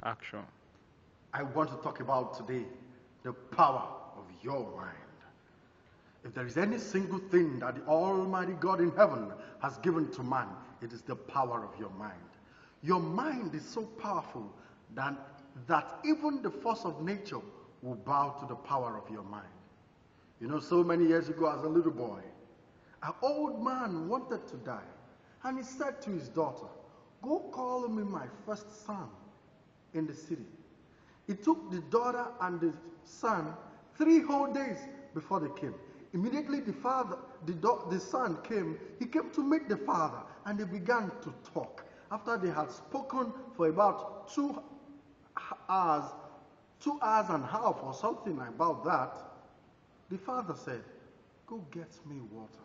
Action. I want to talk about today the power of your mind. If there is any single thing that the Almighty God in heaven has given to man, it is the power of your mind. Your mind is so powerful that even the force of nature will bow to the power of your mind. You know, so many years ago as a little boy, an old man wanted to die. And he said to his daughter, "Go call me my first son in the city." It took the daughter and the son 3 whole days before they came. Immediately the son came. He came to meet the father, and they began to talk. After they had spoken for about 2 hours, 2 hours and a half or something about that, the father said, "Go get me water."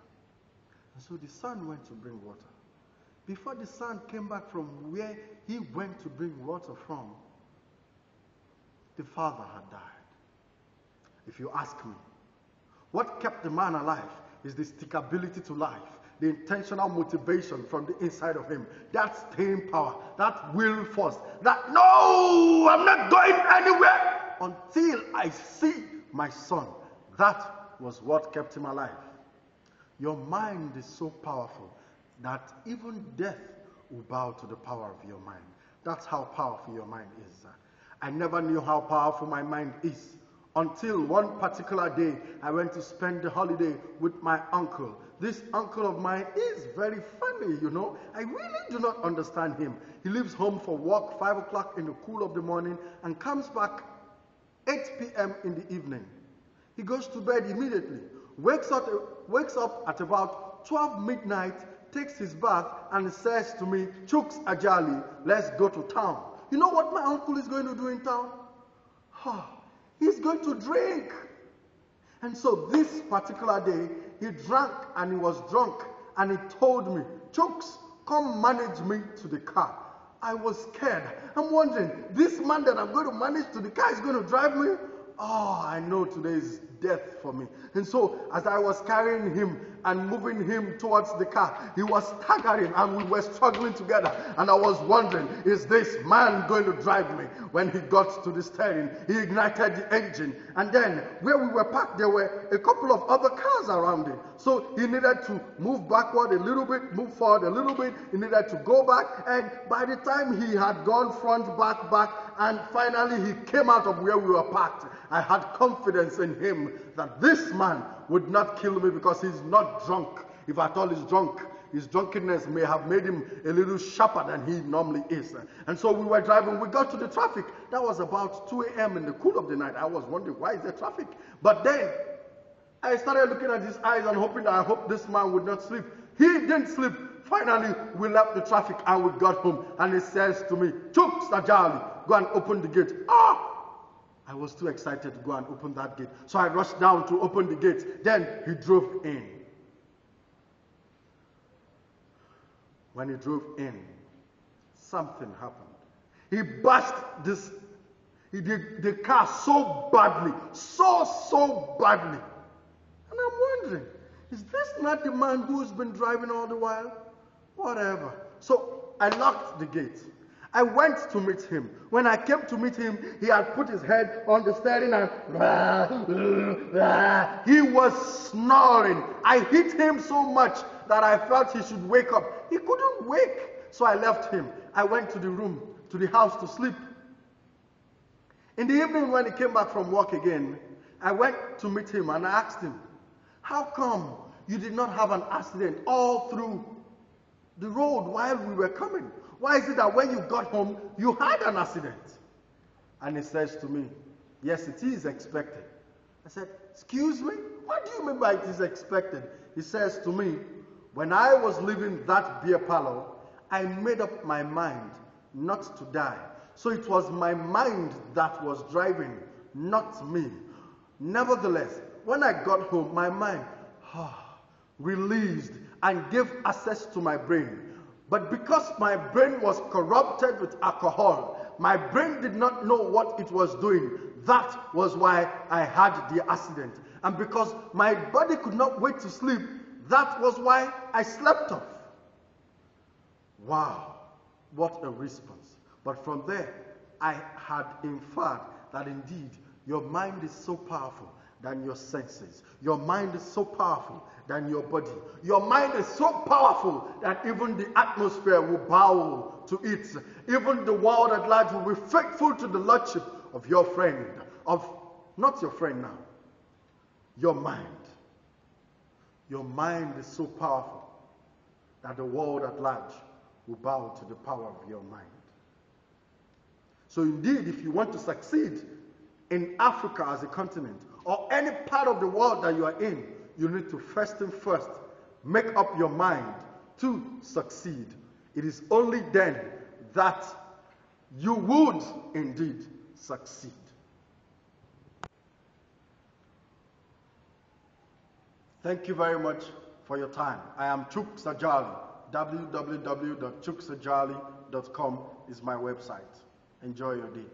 And so the son went to bring water. Before the son came back from where he went to bring water from, the father had died. If you ask me, what kept the man alive is the stickability to life, the intentional motivation from the inside of him, that staying power, that will force, that "No, I'm not going anywhere until I see my son." That was what kept him alive. Your mind is so powerful that even death will bow to the power of your mind. That's how powerful your mind is. I never knew how powerful my mind is until one particular day I went to spend the holiday with my uncle. This uncle of mine is very funny, you know. I really do not understand him. He leaves home for work 5 o'clock in the cool of the morning and comes back 8 p.m. in the evening. He goes to bed immediately, wakes up at about 12 midnight, takes his bath, and says to me, "Chuks Ajali, let's go to town." You know what my uncle is going to do in town? He's going to drink. And so this particular day, he drank and he was drunk, and he told me, "Chuks, come manage me to the car." I was scared. I'm wondering, this man that I'm going to manage to the car is going to drive me? I know today is death for me. And so as I was carrying him and moving him towards the car, he was staggering and we were struggling together. And I was wondering, is this man going to drive me? When he got to the steering, he ignited the engine. And then where we were parked, there were a couple of other cars around it. So he needed to move backward a little bit, move forward a little bit. He needed to go back. And by the time he had gone front, back, and finally he came out of where we were parked, I had confidence in him that this man would not kill me because he's not drunk. If at all he's drunk, his drunkenness may have made him a little sharper than he normally is. And so we were driving, we got to the traffic. That was about 2 a.m. in the cool of the night. I was wondering, why is there traffic? But then I started looking at his eyes and hoping that I hope this man would not sleep. He didn't sleep. Finally, we left the traffic and we got home. And he says to me, "Chuks Ajali, go and open the gate." I was too excited to go and open that gate. So I rushed down to open the gate. Then he drove in. When he drove in, something happened. He bashed the car so badly, so badly. And I'm wondering, is this not the man who's been driving all the while? Whatever. So I locked the gate. I went to meet him. When I came to meet him, he had put his head on the steering and he was snoring. I hit him so much that I felt he should wake up. He couldn't wake. So I left him. I went to the house to sleep. In the evening when he came back from work again, I went to meet him and I asked him, "How come you did not have an accident all through the road while we were coming? Why is it that when you got home, you had an accident?" And he says to me, "Yes, it is expected." I said, "Excuse me? What do you mean by it is expected?" He says to me, "When I was leaving that beer parlor, I made up my mind not to die. So it was my mind that was driving, not me. Nevertheless, when I got home, my mind released and gave access to my brain. But because my brain was corrupted with alcohol, my brain did not know what it was doing. That was why I had the accident. And because my body could not wait to sleep, that was why I slept off." Wow, what a response. But from there, I had inferred that indeed your mind is so powerful than your senses. Your mind is so powerful than your body. Your mind is so powerful that even the atmosphere will bow to it. Even the world at large will be faithful to the lordship of your friend, of not your friend now, your mind. Your mind is so powerful that the world at large will bow to the power of your mind. So indeed, if you want to succeed in Africa as a continent, or any part of the world that you are in, you need to first and first make up your mind to succeed. It is only then that you would indeed succeed. Thank you very much for your time. I am Chuk Sajali. www.chuksajali.com is my website. Enjoy your day.